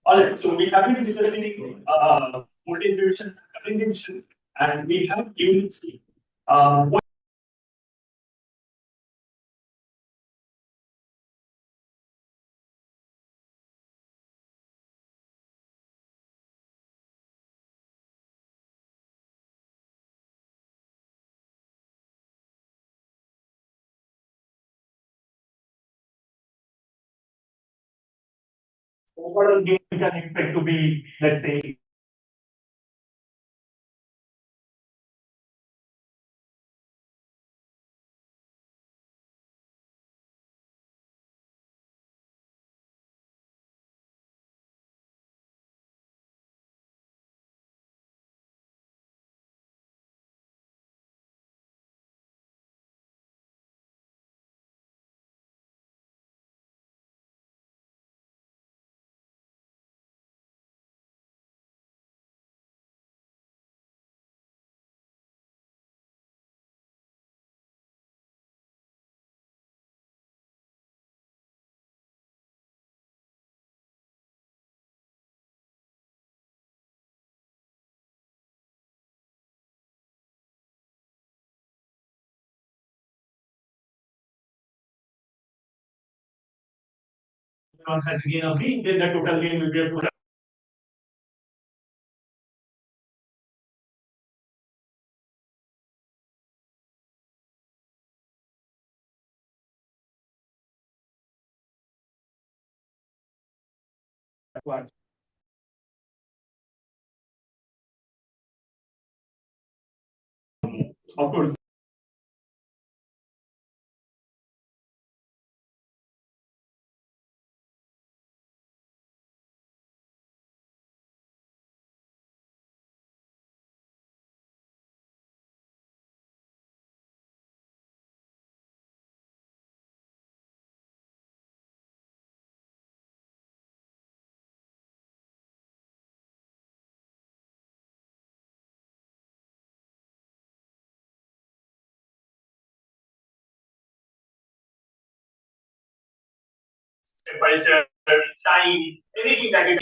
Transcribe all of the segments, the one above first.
All right, so we have been discussing voltage division, current division, and we have units. What overall gain we can expect to be, let's say, has a gain of B, then the total gain will be a product. Of course, temperature, time, anything that is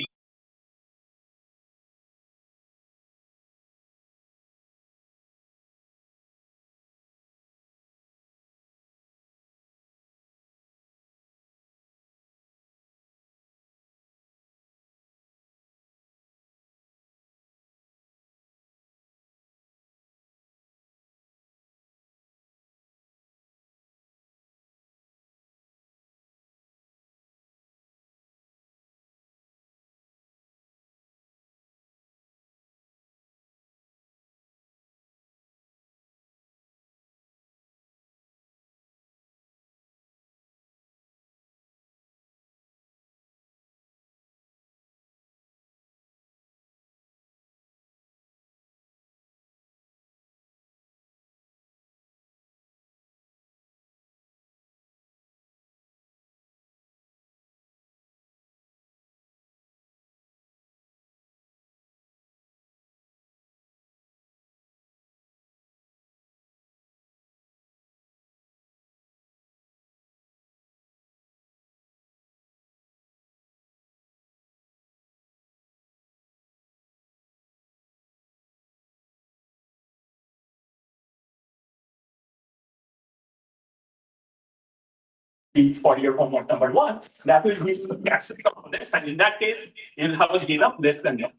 for your homework number one, that will be the maximum components, and in that case, you'll have a gain of less than that.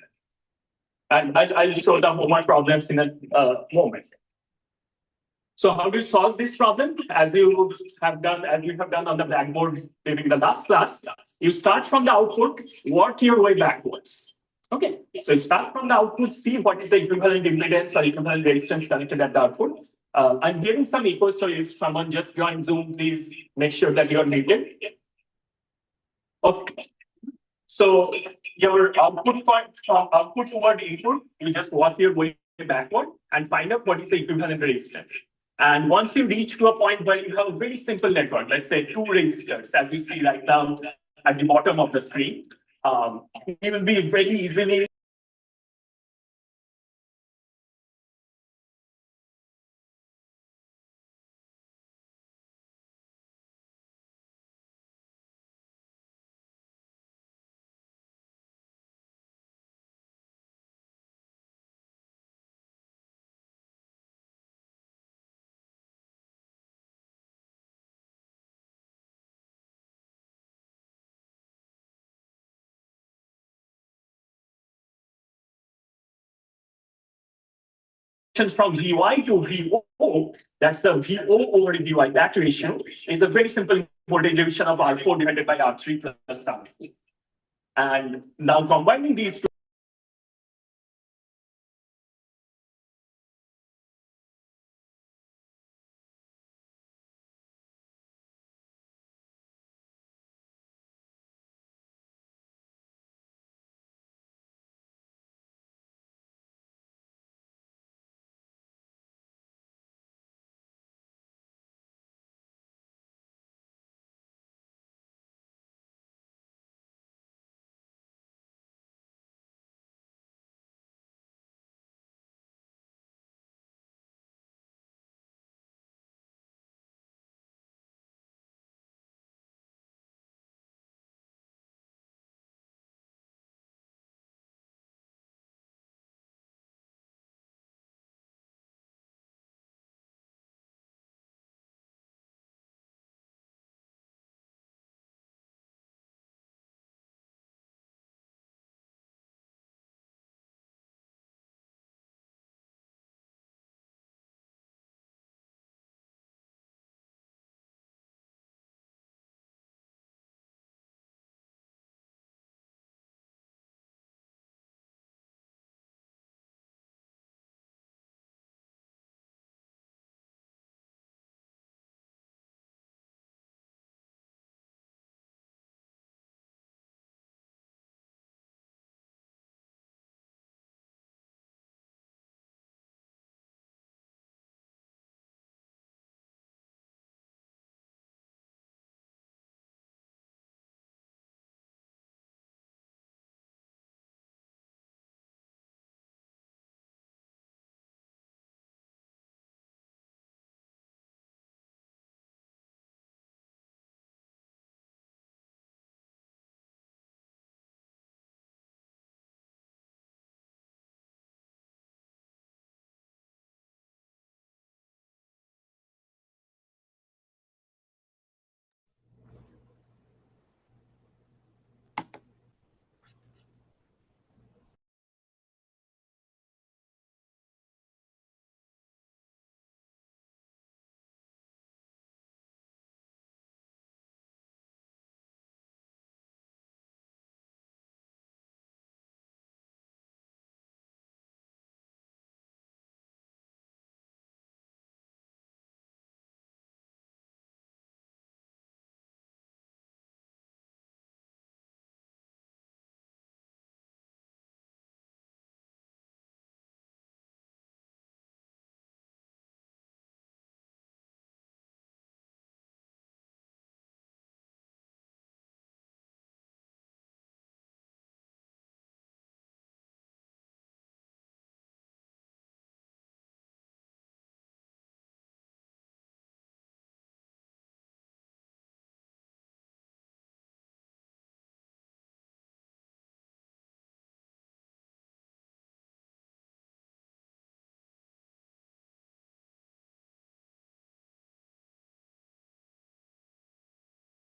And I'll show the homework problems in a moment. So how do you solve this problem? As you have done on the blackboard during the last class, you start from the output, work your way backwards. Okay, so you start from the output, see what is the equivalent impedance or equivalent resistance connected at the output. I'm giving some echoes, so if someone just joined Zoom, please make sure that you're muted. Okay, so your output point from output toward input, you just work your way backward and find out what is the equivalent resistance. And once you reach to a point where you have a very simple network, let's say 2 resistors, as you see right now at the bottom of the screen, it will be very easily from Vy to Vo, that's the Vo over Vy, that ratio is a very simple voltage division of R4 divided by R3 plus R4. And now combining these two,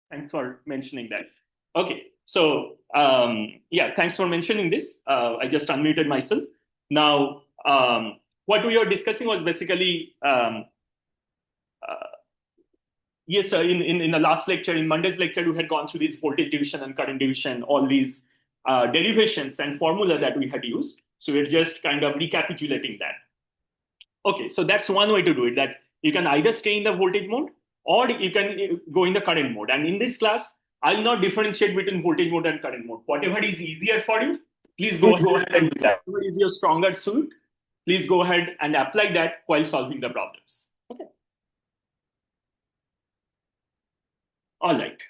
thanks for mentioning that. Okay, so yeah, thanks for mentioning this. I just unmuted myself. Now, what we were discussing was basically, yes, sir, in the last lecture, in Monday's lecture, we had gone through this voltage division and current division, all these derivations and formula that we had used. So we're just kind of recapitulating that. Okay, so that's one way to do it, that you can either stay in the voltage mode or you can go in the current mode. And in this class, I'll not differentiate between voltage mode and current mode. Whatever is easier for you, please go ahead and do that. Whatever is your stronger suit, please go ahead and apply that while solving the problems. Okay. All right.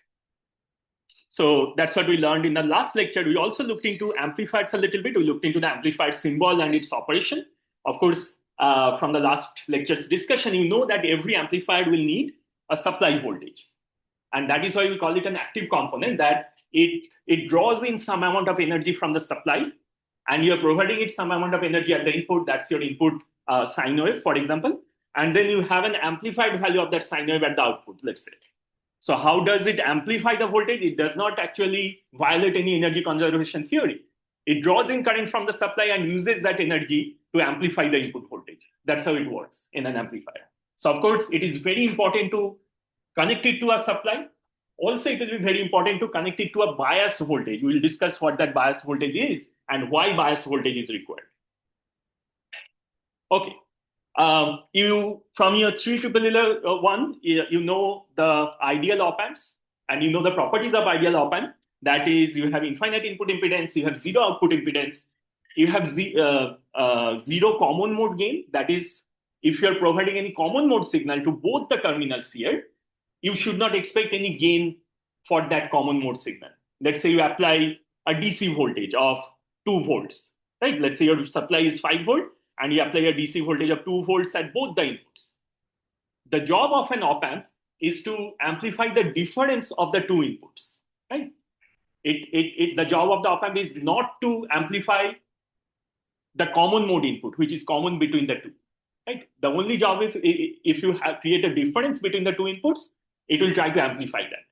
So that's what we learned in the last lecture. We also looked into amplifiers a little bit. We looked into the amplifier symbol and its operation. Of course, from the last lecture's discussion, you know that every amplifier will need a supply voltage. And that is why we call it an active component, that it draws in some amount of energy from the supply, and you're providing it some amount of energy at the input. That's your input sine wave, for example. And then you have an amplified value of that sine wave at the output, let's say. So how does it amplify the voltage? It does not actually violate any energy conservation theory. It draws in current from the supply and uses that energy to amplify the input voltage. That's how it works in an amplifier. So of course, it is very important to connect it to a supply. Also, it will be very important to connect it to a bias voltage. We will discuss what that bias voltage is and why bias voltage is required. Okay. You from your 3 you know the ideal op amps and you know the properties of ideal op amp. That is, you have infinite input impedance, you have zero output impedance, you have zero common mode gain. That is, if you are providing any common mode signal to both the terminals here, you should not expect any gain for that common mode signal. Let's say you apply a DC voltage of 2 volts, right? Let's say your supply is 5 volt and you apply a DC voltage of 2 volts at both the inputs. The job of an op amp is to amplify the difference of the 2 inputs, right? The job of the op amp is not to amplify the common mode input, which is common between the two, right? The only job if you create a difference between the 2 inputs, it will try to amplify that.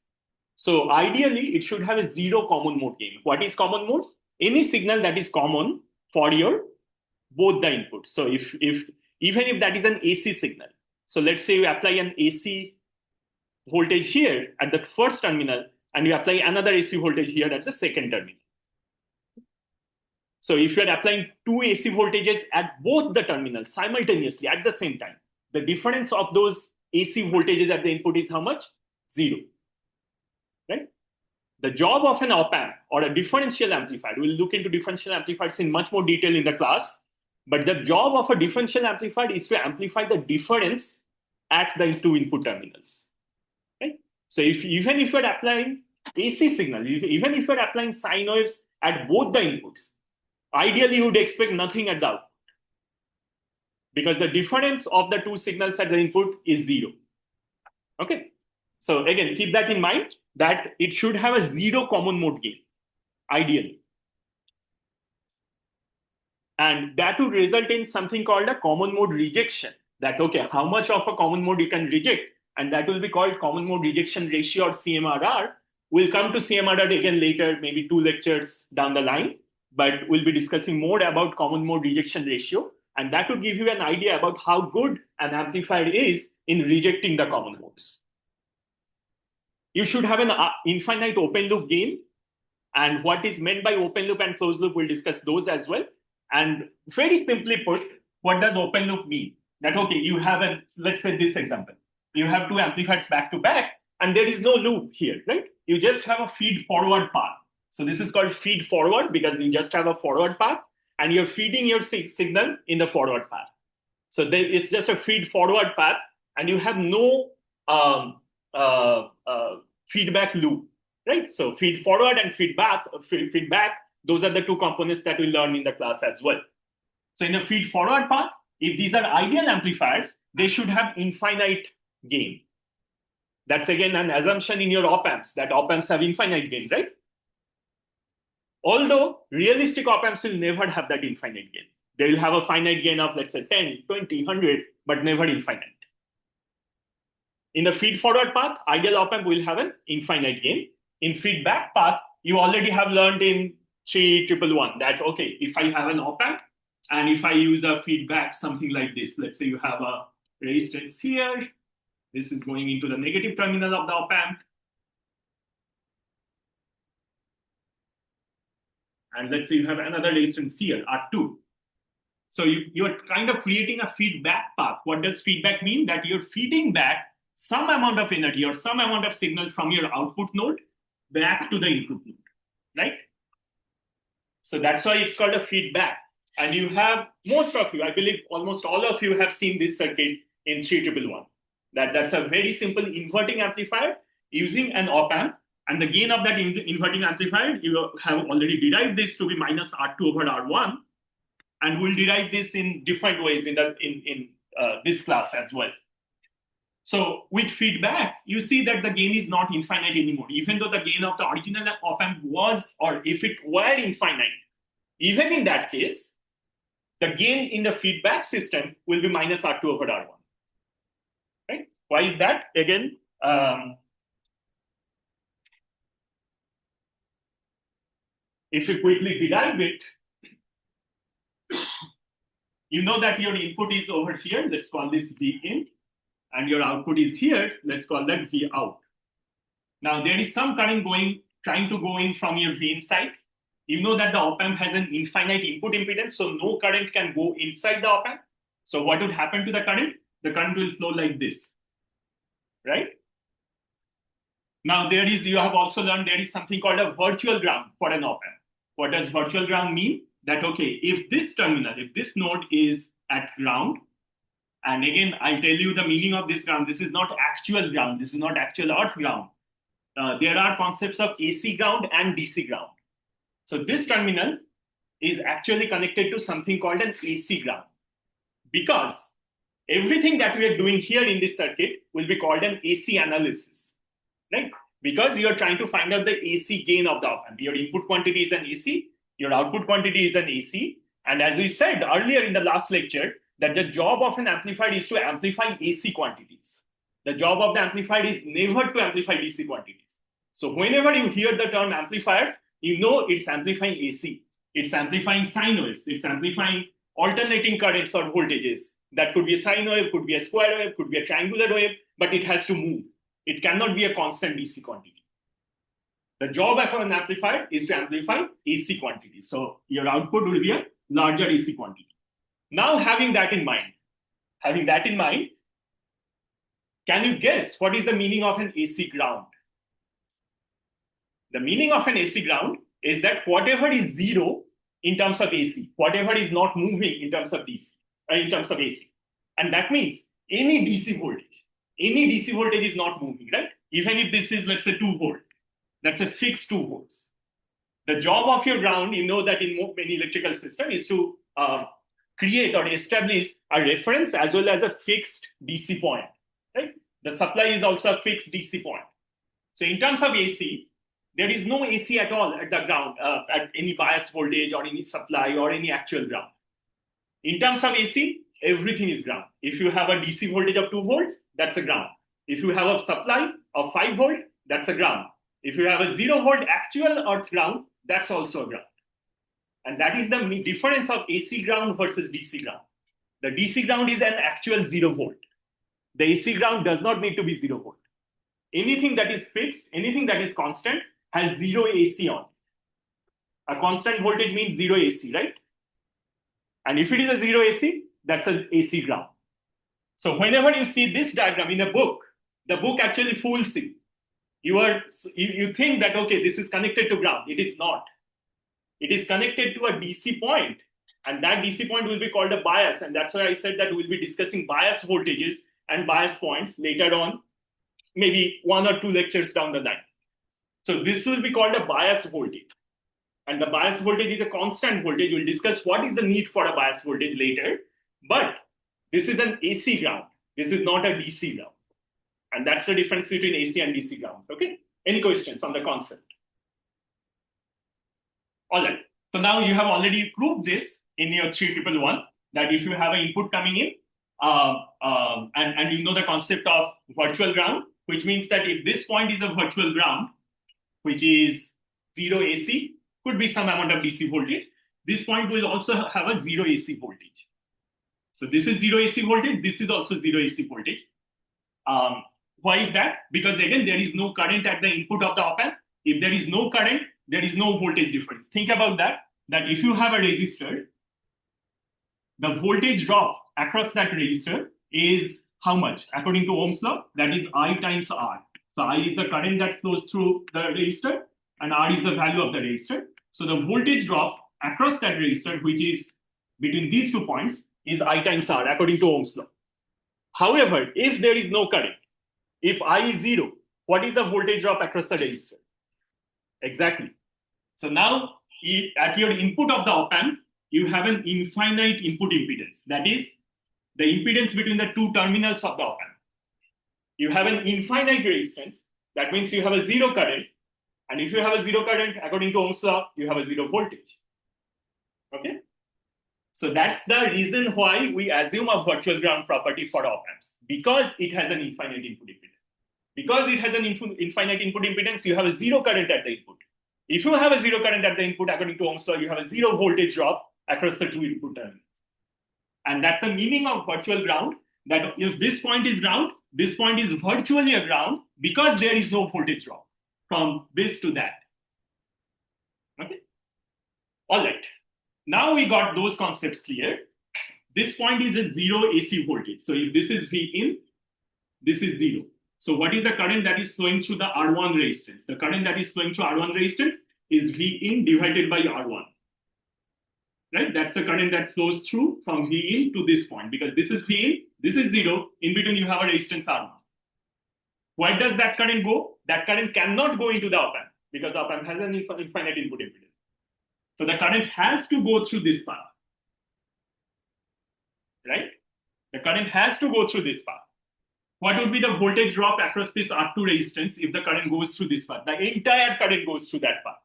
So ideally, it should have a zero common mode gain. What is common mode? Any signal that is common for your both the inputs. So if even if that is an AC signal, so let's say you apply an AC voltage here at the first terminal and you apply another AC voltage here at the second terminal. So if you're applying 2 AC voltages at both the terminals simultaneously at the same time, the difference of those AC voltages at the input is how much? Zero. Right? The job of an op amp or a differential amplifier, we'll look into differential amplifiers in much more detail in the class, but the job of a differential amplifier is to amplify the difference at the 2 input terminals. Right? So even if you're applying AC signal, even if you're applying sine waves at both the inputs, ideally you would expect nothing at the output because the difference of the 2 signals at the input is zero. Okay. So again, keep that in mind that it should have a zero common mode gain, ideally. And that would result in something called a common mode rejection. That, okay, how much of a common mode you can reject, and that will be called common mode rejection ratio or CMRR. We'll come to CMRR again later, maybe 2 lectures down the line, but we'll be discussing more about common mode rejection ratio. And that would give you an idea about how good an amplifier is in rejecting the common modes. You should have an infinite open loop gain. And what is meant by open loop and closed loop, we'll discuss those as well. And very simply put, what does open loop mean? That, okay, you have let's say this example. You have 2 amplifiers back to back, and there is no loop here, right? You just have a feed forward path. So this is called feed forward because you just have a forward path, and you're feeding your signal in the forward path. So it's just a feed forward path, and you have no feedback loop, right? So feed forward and feedback, those are the 2 components that we learn in the class as well. So in a feed forward path, if these are ideal amplifiers, they should have infinite gain. That's again an assumption in your op amps, that op amps have infinite gain, right? Although realistic op amps will never have that infinite gain. They will have a finite gain of, let's say, 10, 20, 100, but never infinite. In the feed forward path, ideal op amp will have an infinite gain. In feedback path, you already have learned in 3111 that, okay, if I have an op amp and if I use a feedback, something like this, let's say you have a resistance here, this is going into the negative terminal of the op amp. And let's say you have another resistance here, R2. So you're kind of creating a feedback path. What does feedback mean? That you're feeding back some amount of energy or some amount of signal from your output node back to the input node, right? So that's why it's called a feedback. And you have, most of you, I believe almost all of you have seen this circuit in 3111. That's a very simple inverting amplifier using an op amp. And the gain of that inverting amplifier, you have already derived this to be minus R2 over R1. And we'll derive this in different ways in this class as well. So with feedback, you see that the gain is not infinite anymore, even though the gain of the original op amp was, or if it were infinite, even in that case, the gain in the feedback system will be minus R2 over R1. Right? Why is that? Again, if you quickly derive it, You know that your input is over here. Let's call this V in. And your output is here. Let's call that V out. Now, there is some current trying to go in from your V inside. You know that the op-amp has an infinite input impedance, so no current can go inside the op-amp. So what would happen to the current? The current will flow like this, right? Now, you have also learned there is something called a virtual ground for an op-amp. What does virtual ground mean? That, okay, if this terminal, if this node is at ground, and again, I'll tell you the meaning of this ground. This is not actual ground. This is not actual earth ground. There are concepts of AC ground and DC ground. So this terminal is actually connected to something called an AC ground, because everything that we are doing here in this circuit will be called an AC analysis, right? Because you are trying to find out the AC gain of the op-amp. Your input quantity is an AC, your output quantity is an AC. And as we said earlier in the last lecture, that the job of an amplifier is to amplify AC quantities. The job of the amplifier is never to amplify DC quantities. So whenever you hear the term amplifier, you know it's amplifying AC. It's amplifying sine waves. It's amplifying alternating currents or voltages. That could be a sine wave, could be a square wave, could be a triangular wave, but it has to move. It cannot be a constant DC quantity. The job of an amplifier is to amplify AC quantities. So your output will be a larger AC quantity. Now, having that in mind, can you guess what is the meaning of an AC ground? The meaning of an AC ground is that whatever is zero in terms of AC, whatever is not moving in terms of DC, in terms of AC. And that means any DC voltage is not moving, right? Even if this is, let's say, 2 volt, that's a fixed 2 volts. The job of your ground, you know that in many electrical system, is to create or establish a reference as well as a fixed DC point, right? The supply is also a fixed DC point. So in terms of AC, there is no AC at all at the ground, at any bias voltage or any supply or any actual ground. In terms of AC, everything is ground. If you have a DC voltage of 2 volts, that's a ground. If you have a supply of 5 volt, that's a ground. If you have a 0 volt actual earth ground, that's also a ground. And that is the difference of AC ground versus DC ground. The DC ground is an actual 0 volt. The AC ground does not need to be 0 volt. Anything that is fixed, anything that is constant, has 0 AC on. A constant voltage means 0 AC, right? And if it is a 0 AC, that's an AC ground. So whenever you see this diagram in a book, the book actually fools you. You think that, okay, this is connected to ground. It is not. It is connected to a DC point, and that DC point will be called a bias. And that's why I said that we'll be discussing bias voltages and bias points later on, maybe 1 or 2 lectures down the line. So this will be called a bias voltage. And the bias voltage is a constant voltage. We'll discuss what is the need for a bias voltage later. But this is an AC ground. This is not a DC ground. And that's the difference between AC and DC grounds. Okay? Any questions on the concept? All right. So now you have already proved this in your 3111, that if you have an input coming in, and you know the concept of virtual ground, which means that if this point is a virtual ground, which is 0 AC, could be some amount of DC voltage, this point will also have a 0 AC voltage. So this is 0 AC voltage, this is also 0 AC voltage. Why is that? Because again, there is no current at the input of the op-amp. If there is no current, there is no voltage difference. Think about that if you have a resistor, the voltage drop across that resistor is how much? According to Ohm's law, that is I times R. So I is the current that flows through the resistor, and R is the value of the resistor. So the voltage drop across that resistor, which is between these 2 points, is I times R, according to Ohm's law. However, if there is no current, if I is 0, what is the voltage drop across the resistor? Exactly. So now, at your input of the op-amp, you have an infinite input impedance. That is the impedance between the 2 terminals of the op-amp. You have an infinite resistance. That means you have a 0 current. And if you have a 0 current, according to Ohm's law, you have a 0 voltage. Okay? So that's the reason why we assume a virtual ground property for op-amps, because it has an infinite input impedance. Because it has an infinite input impedance, you have a 0 current at the input. If you have a 0 current at the input, according to Ohm's law, you have a 0 voltage drop across the 2 input terminals. And that's the meaning of virtual ground, that if this point is ground, this point is virtually a ground because there is no voltage drop from this to that. Okay. All right. Now we got those concepts clear. This point is a zero AC voltage. So if this is V in, this is zero. So what is the current that is flowing through the R1 resistance? The current that is flowing through R1 resistance is V in divided by R1. Right? That's the current that flows through from V in to this point, because this is V in, this is zero, in between you have a resistance R1. Where does that current go? That current cannot go into the op-amp because the op-amp has an infinite input impedance. So the current has to go through this path. Right? The current has to go through this path. What would be the voltage drop across this R2 resistance if the current goes through this path? The entire current goes through that path.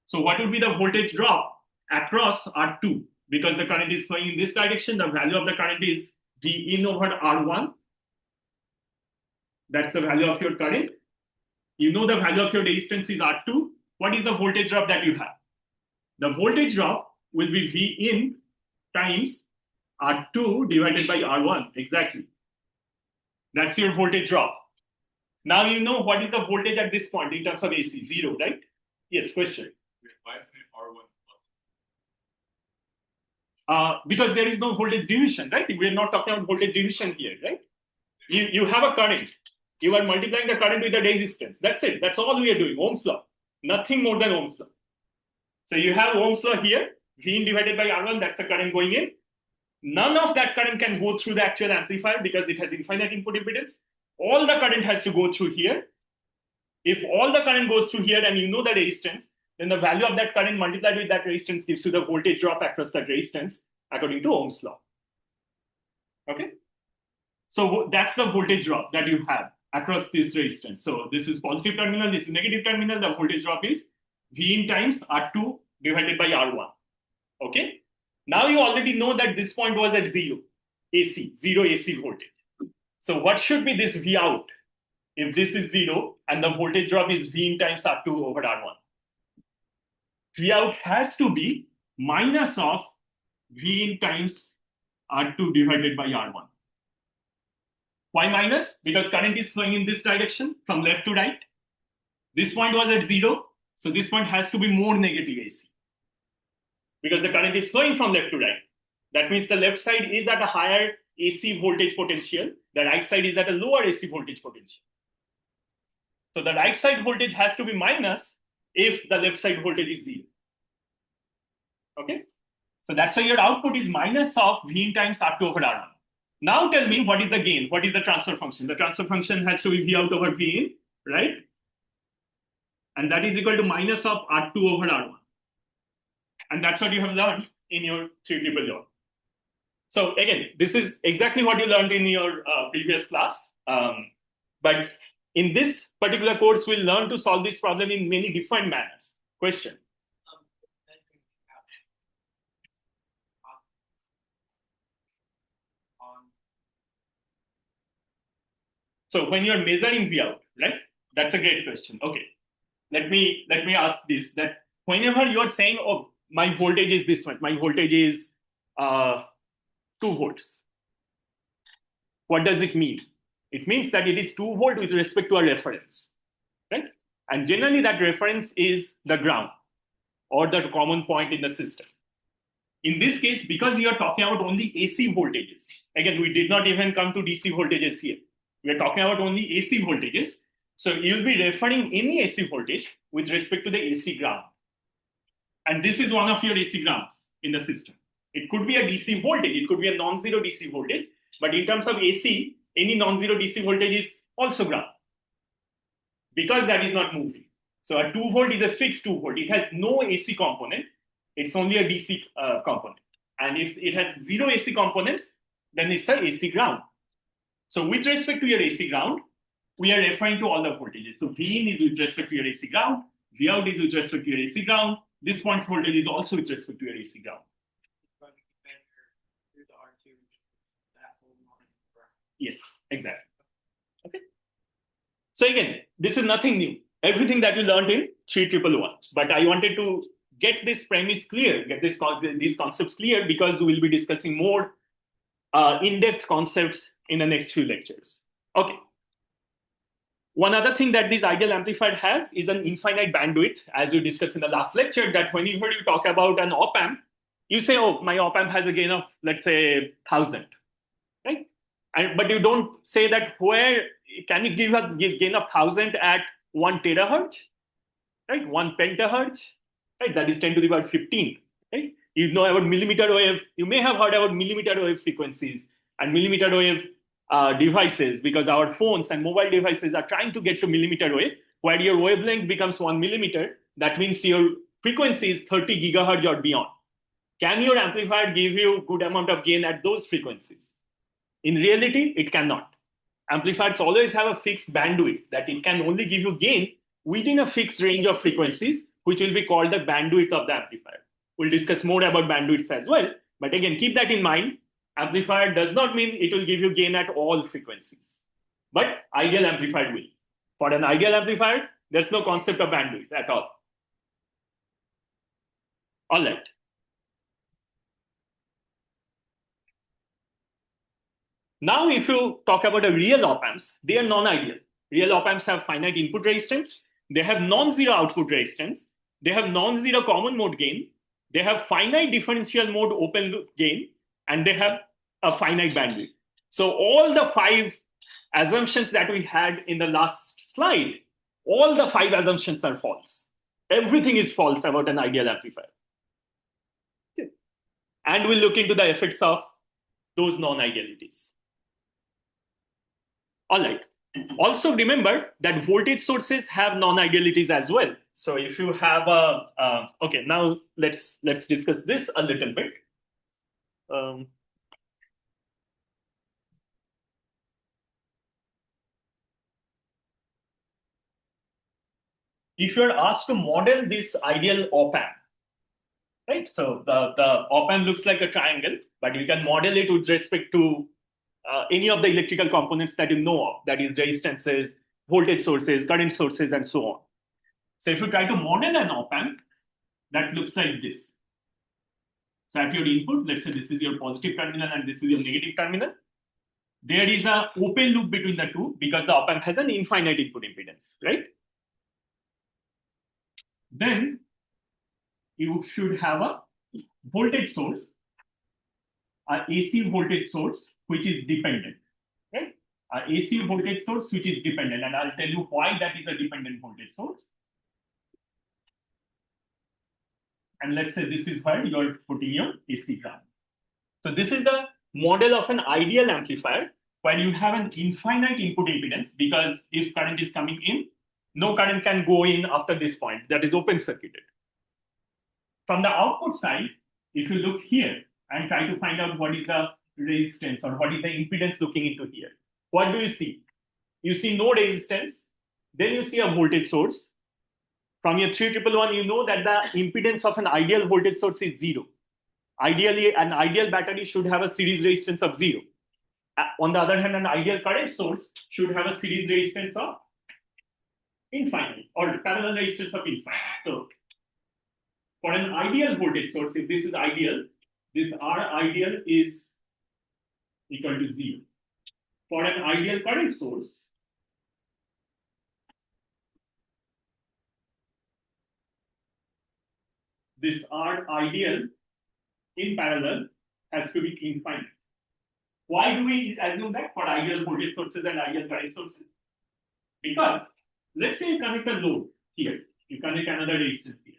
So what would be the voltage drop across R2? Because the current is flowing in this direction, the value of the current is V in over R1. That's the value of your current. You know the value of your resistance is R2. What is the voltage drop that you have? The voltage drop will be V in times R2 divided by R1. Exactly. That's your voltage drop. Now you know what is the voltage at this point in terms of AC, zero, right? Yes, question. Why isn't it R1 plus? Because there is no voltage division, right? We're not talking about voltage division here, right? You have a current. You are multiplying the current with the resistance. That's it. That's all we are doing. Ohm's law. Nothing more than Ohm's law. So you have Ohm's law here. V in divided by R1, that's the current going in. None of that current can go through the actual amplifier because it has infinite input impedance. All the current has to go through here. If all the current goes through here and you know the resistance, then the value of that current multiplied with that resistance gives you the voltage drop across that resistance according to Ohm's law. Okay? So that's the voltage drop that you have across this resistance. So this is positive terminal, this is negative terminal. The voltage drop is V in times R2 divided by R1. Okay? Now you already know that this point was at zero AC voltage. So what should be this V out if this is zero and the voltage drop is V in times R2 over R1? V out has to be minus of V in times R2 divided by R1. Why minus? Because current is flowing in this direction from left to right. This point was at zero, so this point has to be more negative AC. Because the current is flowing from left to right. That means the left side is at a higher AC voltage potential. The right side is at a lower AC voltage potential. So the right side voltage has to be minus if the left side voltage is zero. Okay? So that's why your output is minus of V in times R2 over R1. Now tell me what is the gain? What is the transfer function? The transfer function has to be V out over V in, right? And that is equal to minus of R2 over R1. And that's what you have learned in your 3 law. So again, this is exactly what you learned in your previous class. But in this particular course, we'll learn to solve this problem in many different manners. Question? So when you're measuring V out, right? That's a great question. Okay. Let me ask this, that whenever you are saying, oh, my voltage is this much, my voltage is 2 volts. What does it mean? It means that it is 2 volt with respect to a reference, right? And generally that reference is the ground or the common point in the system. In this case, because you are talking about only AC voltages, again, we did not even come to DC voltages here. We are talking about only AC voltages. So you'll be referring any AC voltage with respect to the AC ground. And this is one of your AC grounds in the system. It could be a DC voltage, it could be a non-zero DC voltage, but in terms of AC, any non-zero DC voltage is also ground because that is not moving. So a 2 volt is a fixed 2 volt. It has no AC component. It's only a DC component. And if it has 0 AC components, then it's a AC ground. So with respect to your AC ground, we are referring to all the voltages. So V in is with respect to your AC ground, V out is with respect to your AC ground. This point's voltage is also with respect to your AC ground. Yes, exactly. Okay. So again, this is nothing new. Everything that you learned in 3111. But I wanted to get this premise clear, get these concepts clear, because we will be discussing more in-depth concepts in the next few lectures. Okay. One other thing that this ideal amplifier has is an infinite bandwidth, as we discussed in the last lecture, that whenever you talk about an op-amp, you say, oh, my op-amp has a gain of, let's say, 1,000, right? But you don't say that where, can you give a gain of 1,000 at 1 terahertz, right? 1 pentahertz, right? That is 10 to the power 15, right? You know about millimeter wave. You may have heard about millimeter wave frequencies and millimeter wave devices, because our phones and mobile devices are trying to get to millimeter wave, where your wavelength becomes 1 millimeter. That means your frequency is 30 gigahertz or beyond. Can your amplifier give you good amount of gain at those frequencies? In reality, it cannot. Amplifiers always have a fixed bandwidth that it can only give you gain within a fixed range of frequencies, which will be called the bandwidth of the amplifier. We'll discuss more about bandwidths as well. But again, keep that in mind. Amplifier does not mean it will give you gain at all frequencies. But ideal amplifier will. For an ideal amplifier, there's no concept of bandwidth at all. All right. Now, if you talk about a real op-amps, they are non-ideal. Real op-amps have finite input resistance. They have non-zero output resistance. They have non-zero common mode gain. They have finite differential mode open loop gain. And they have a finite bandwidth. So all the 5 assumptions that we had in the last slide, all the 5 assumptions are false. Everything is false about an ideal amplifier. Okay. And we'll look into the effects of those non-idealities. All right. Also remember that voltage sources have non-idealities as well. So if you have okay, now let's discuss this a little bit. If you're asked to model this ideal op-amp, right? So the op-amp looks like a triangle, but you can model it with respect to any of the electrical components that you know of, that is resistances, voltage sources, current sources, and so on. So if you try to model an op-amp, that looks like this. So at your input, let's say this is your positive terminal and this is your negative terminal. There is an open loop between the two because the op-amp has an infinite input impedance, right? Then you should have a voltage source, an AC voltage source, which is dependent, right? An AC voltage source, which is dependent. And I'll tell you why that is a dependent voltage source. And let's say this is where you're putting your AC ground. So this is the model of an ideal amplifier where you have an infinite input impedance, because if current is coming in, no current can go in after this point. That is open circuited. From the output side, if you look here and try to find out what is the resistance or what is the impedance looking into here, what do you see? You see no resistance. Then you see a voltage source. From your 3111, you know that the impedance of an ideal voltage source is 0. Ideally, an ideal battery should have a series resistance of 0. On the other hand, an ideal current source should have a series resistance of infinite or parallel resistance of infinite. So for an ideal voltage source, if this is ideal, this R ideal is equal to 0. For an ideal current source, this R ideal in parallel has to be infinite. Why do we assume that for ideal voltage sources and ideal current sources? Because let's say you connect a load here, you connect another resistance here.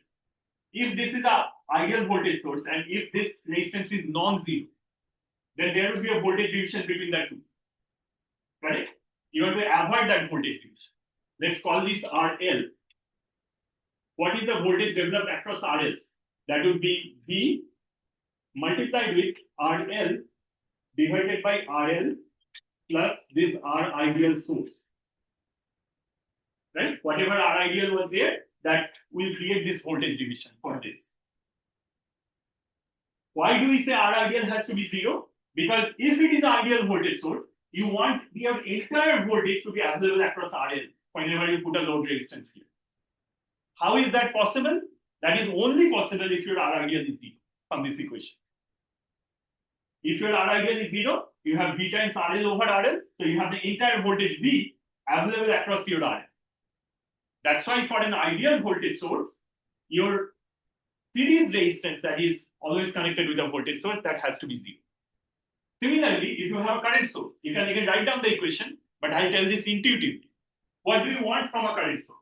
If this is an ideal voltage source and if this resistance is non-zero, then there will be a voltage division between the two. Right? You want to avoid that voltage division. Let's call this RL. What is the voltage developed across RL? That would be V multiplied with RL divided by RL plus this R ideal source. Right? Whatever R ideal was there, that will create this voltage division for this. Why do we say R ideal has to be 0? Because if it is an ideal voltage source, you want your entire voltage to be available across RL whenever you put a load resistance here. How is that possible? That is only possible if your R ideal is 0 from this equation. If your R ideal is 0, you have V times RL over RL. So you have the entire voltage V available across your RL. That's why for an ideal voltage source, your series resistance that is always connected with a voltage source, that has to be 0. Similarly, if you have a current source, you can write down the equation, but I'll tell this intuitively. What do you want from a current source?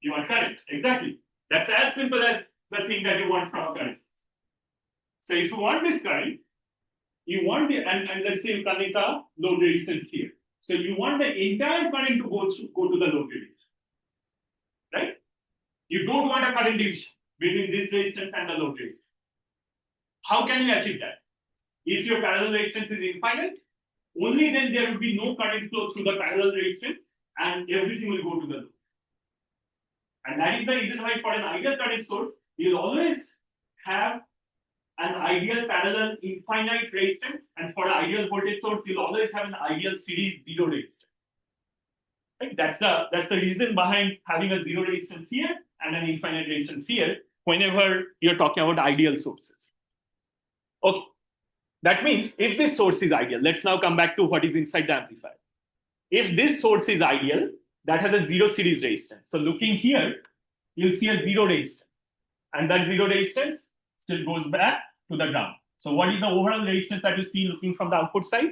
You want current, exactly. That's as simple as the thing that you want from a current source. So if you want this current, you want the, and let's say you connect a load resistance here. So you want the entire current to go to the load resistance, right? You don't want a current division between this resistance and the load resistance. How can you achieve that? If your parallel resistance is infinite, only then there will be no current flow through the parallel resistance and everything will go to the load. And that is the reason why for an ideal current source, you'll always have an ideal parallel infinite resistance, and for an ideal voltage source, you'll always have an ideal series zero resistance. Right? That's the reason behind having a zero resistance here and an infinite resistance here whenever you're talking about ideal sources. Okay. That means if this source is ideal, let's now come back to what is inside the amplifier. If this source is ideal, that has a zero series resistance. So looking here, you'll see a zero resistance. And that zero resistance still goes back to the ground. So what is the overall resistance that you see looking from the output side?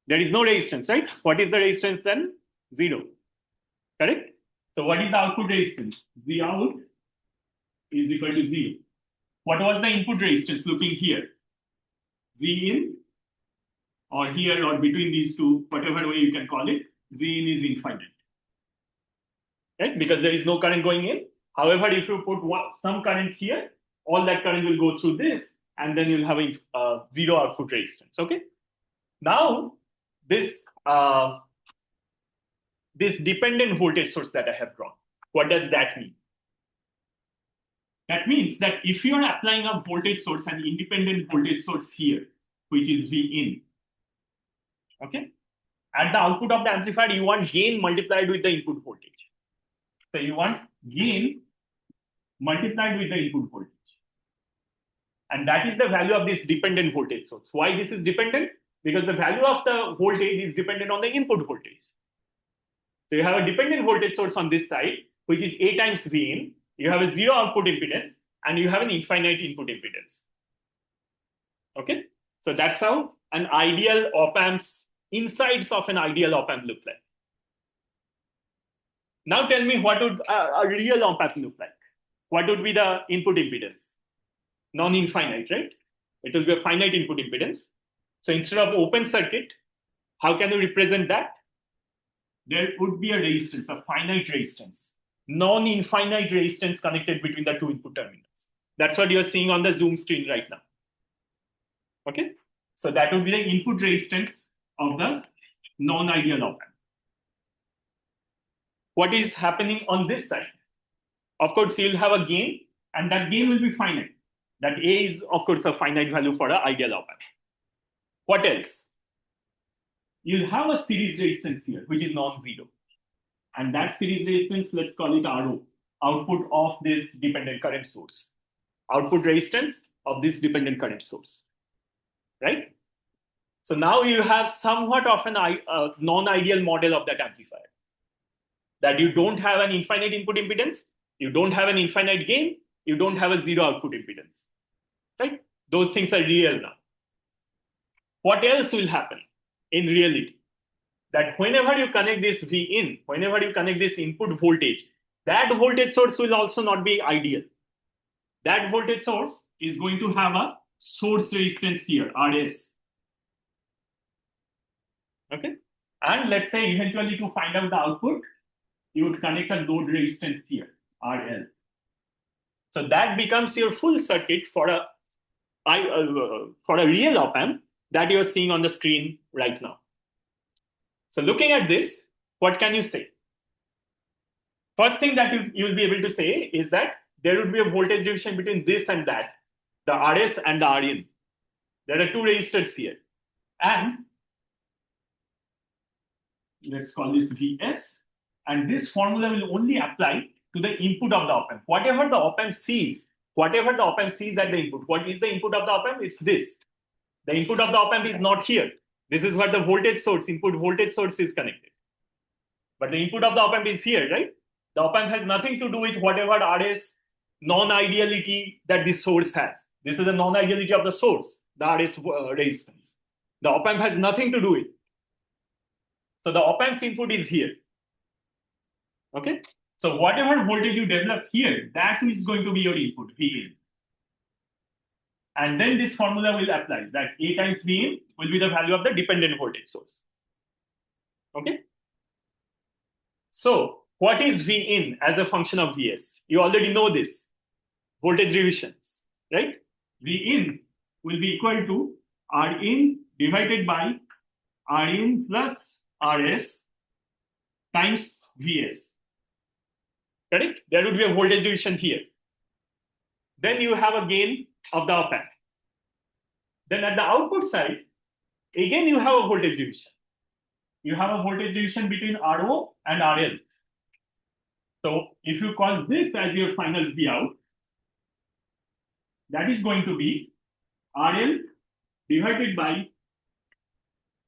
There is no resistance, right? What is the resistance then? 0. Correct? So what is the output resistance? The out is equal to 0. What was the input resistance looking here? Z in, or here, or between these two, whatever way you can call it, Z in is infinite. Right? Because there is no current going in. However, if you put some current here, all that current will go through this, and then you'll have a zero output resistance. Okay. Now, this dependent voltage source that I have drawn, what does that mean? That means that if you are applying a voltage source, an independent voltage source here, which is V in, okay, at the output of the amplifier, you want gain multiplied with the input voltage. So you want gain multiplied with the input voltage. And that is the value of this dependent voltage source. Why this is dependent? Because the value of the voltage is dependent on the input voltage. So you have a dependent voltage source on this side, which is A times V in. You have a zero output impedance, and you have an infinite input impedance. Okay? So that's how an ideal op-amp's insides of an ideal op-amp look like. Now tell me, what would a real op-amp look like? What would be the input impedance? Non-infinite, right? It will be a finite input impedance. So instead of open circuit, how can you represent that? There would be a resistance, a finite resistance, non-infinite resistance connected between the two input terminals. That's what you're seeing on the Zoom screen right now. Okay? So that would be the input resistance of the non-ideal op-amp. What is happening on this side? Of course, you'll have a gain, and that gain will be finite. That A is, of course, a finite value for an ideal op-amp. What else? You'll have a series resistance here, which is non-zero. And that series resistance, let's call it RO, output of this dependent current source. Output resistance of this dependent current source. Right? So now you have somewhat of a non-ideal model of that amplifier. That you don't have an infinite input impedance, you don't have an infinite gain, you don't have a zero output impedance. Right? Those things are real now. What else will happen in reality? That whenever you connect this V in, whenever you connect this input voltage, that voltage source will also not be ideal. That voltage source is going to have a source resistance here, RS. Okay? And let's say eventually to find out the output, you would connect a load resistance here, RL. So that becomes your full circuit for a real op-amp that you're seeing on the screen right now. So looking at this, what can you say? First thing that you'll be able to say is that there would be a voltage division between this and that, the RS and the RIN. There are two resistors here. And let's call this VS. And this formula will only apply to the input of the op-amp. Whatever the op-amp sees whatever the op amp sees at the input. What is the input of the op amp? It's this. The input of the op amp is not here. This is where the voltage source, input voltage source is connected. But the input of the op amp is here, right? The op amp has nothing to do with whatever RS non-ideality that this source has. This is the non-ideality of the source, the RS resistance. The op amp has nothing to do with it. So the op amp's input is here. Okay? So whatever voltage you develop here, that is going to be your input, Vin. And then this formula will apply, that A times Vin will be the value of the dependent voltage source. Okay? So what is Vin as a function of Vs? You already know this, voltage divisions, right? Vin will be equal to Rin divided by Rin plus Rs times Vs. Correct? There would be a voltage division here. Then you have a gain of the op amp. Then at the output side, again you have a voltage division. You have a voltage division between RO and RL. So if you call this as your final V out, that is going to be RL divided by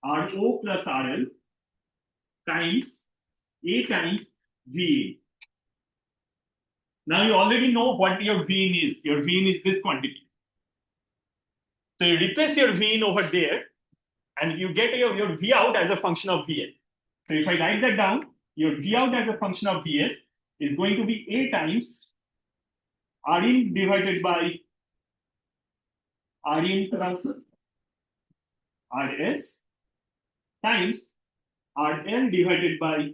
RO plus RL times A times VA. Now you already know what your Vin is. Your Vin is this quantity. So you replace your Vin over there and you get your V out as a function of Vs. So if I write that down, your V out as a function of Vs is going to be A times Rin divided by Rin plus Rs times RL divided by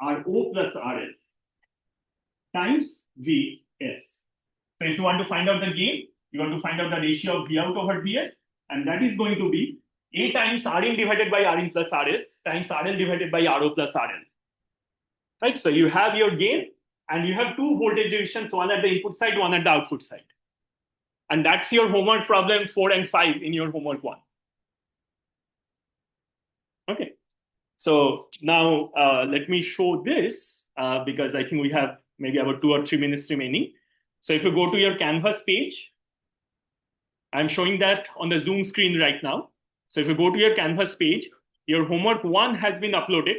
RO plus Rs times Vs. So if you want to find out the gain, you want to find out the ratio of V out over Vs, and that is going to be A times Rin divided by Rin plus Rs times RL divided by RO plus RL. Right? So you have your gain, and you have two voltage divisions, one at the input side, one at the output side. And that's your homework problem 4 and 5 in your homework 1. Okay. So now let me show this because I think we have maybe about 2 or 3 minutes remaining. So if you go to your Canvas page, I'm showing that on the Zoom screen right now. So if you go to your Canvas page, your homework 1 has been uploaded.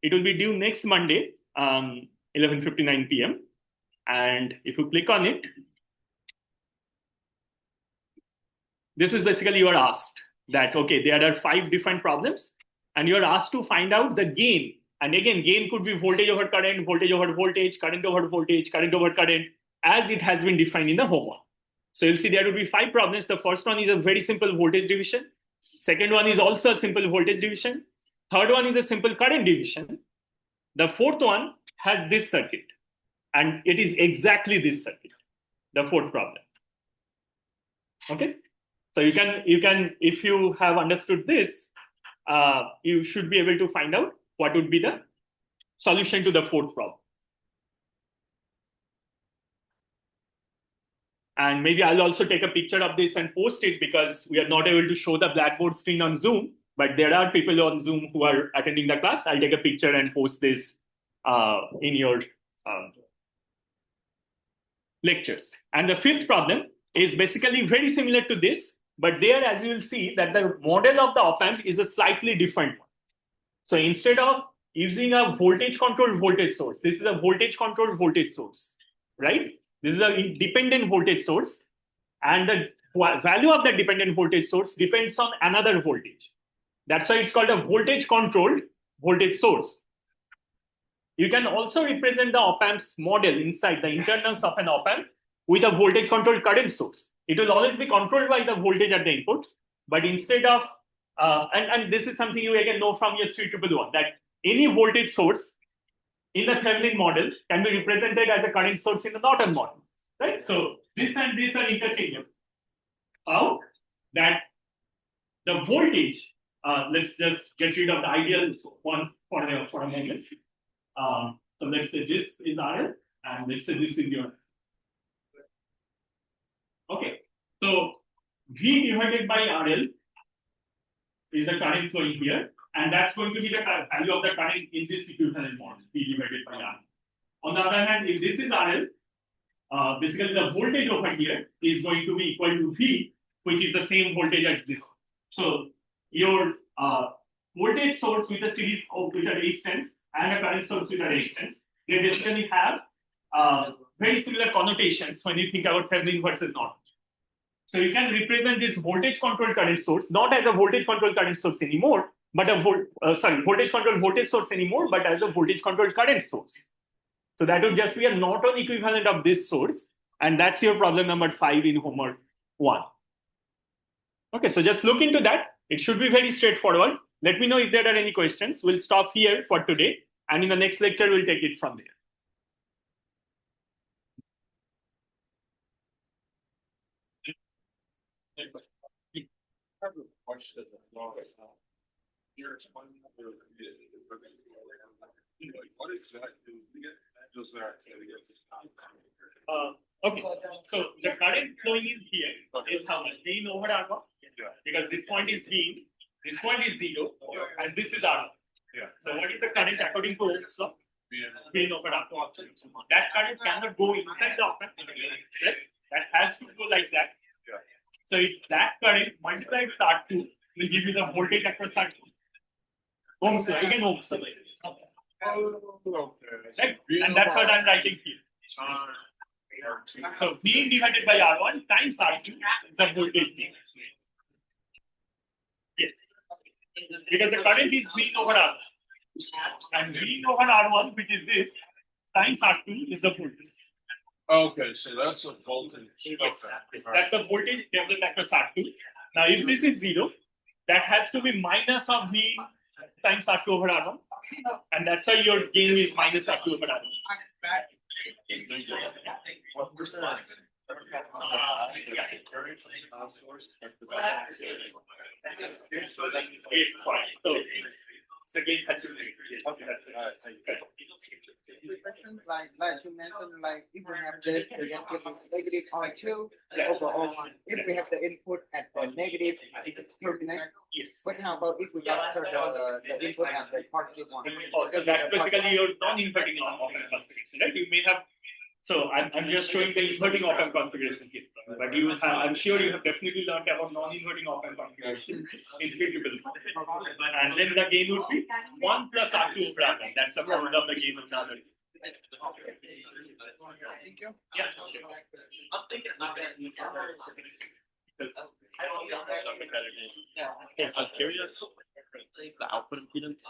It will be due next Monday, 11:59 p.m. And if you click on it, this is basically you are asked that, okay, there are 5 different problems, and you are asked to find out the gain. And again, gain could be voltage over current, voltage over voltage, current over voltage, current over current, as it has been defined in the homework. So you'll see there will be 5 problems. The first one is a very simple voltage division. Second one is also a simple voltage division. Third one is a simple current division. The fourth one has this circuit. And it is exactly this circuit, the fourth problem. Okay? So you can, if you have understood this, you should be able to find out what would be the solution to the fourth problem. And maybe I'll also take a picture of this and post it because we are not able to show the Blackboard screen on Zoom, but there are people on Zoom who are attending the class. I'll take a picture and post this in your lectures. And the fifth problem is basically very similar to this, but there, as you will see, that the model of the op amp is a slightly different one. So instead of using a voltage controlled voltage source, this is a voltage controlled voltage source, right? This is a dependent voltage source, and the value of the dependent voltage source depends on another voltage. That's why it's called a voltage controlled voltage source. You can also represent the op amp's model inside the internals of an op amp with a voltage controlled current source. It will always be controlled by the voltage at the input, but instead of, and this is something you again know from your 3111, that any voltage source in the Thevenin model can be represented as a current source in the Norton model, right? So this and this are interchangeable. How? That the voltage, let's just get rid of the ideal one for a moment. So let's say this is RL, and let's say this is your. Okay, so V divided by RL is the current flowing here, and that's going to be the value of the current in this equivalent model, V divided by RL. On the other hand, if this is RL, basically the voltage over here is going to be equal to V, which is the same voltage at this. So your voltage source with a series of with a resistance and a current source with a resistance, they basically have very similar connotations when you think about Thevenin versus Norton. So you can represent this voltage controlled current source not as a voltage controlled current source anymore, but a voltage controlled voltage source anymore, but as a voltage controlled current source. So that would just be a Norton equivalent of this source, and that's your problem number 5 in homework 1. Okay, so just look into that. It should be very straightforward. Let me know if there are any questions. We'll stop here for today, and in the next lecture, we'll take it from there. What exactly does that? Okay, so the current flowing in here is how much? V over R1? Because this point is V, this point is 0, and this is R1. Yeah. So what is the current according to Ohm's law? V over R1. That current cannot go inside the op amp, right? That has to go like that. Yeah. So if that current multiplied with R2 will give you the voltage across R2. Ohm's law, again Ohm's law. Right? And that's what I'm writing here. So V divided by R1 times R2 is the voltage gain. Yes. Because the current is V over R1. And V over R1, which is this, times R2 is the voltage. Okay, so that's a voltage. Yes, that's the voltage developed across R2. Now, if this is 0, that has to be minus of V times R2 over R1. And that's why your gain is minus R2 over R1. What percent? So it's again continuing. Okay. Like you mentioned, like if we have this, we can give negative R2 overall. If we have the input at the negative terminal, Yes. but how about if we got the input at the positive one? So that's basically your non-inverting op-amp configuration, right? You may have. So I'm just showing the inverting op-amp configuration here, but you have, I'm sure you have definitely learned about non-inverting op-amp configuration. It's visible, and then the gain would be 1 plus R2 over R1. That's the formula of the gain of the other. Thank you. Yeah. I'm thinking about that. I'm curious. The output impedance.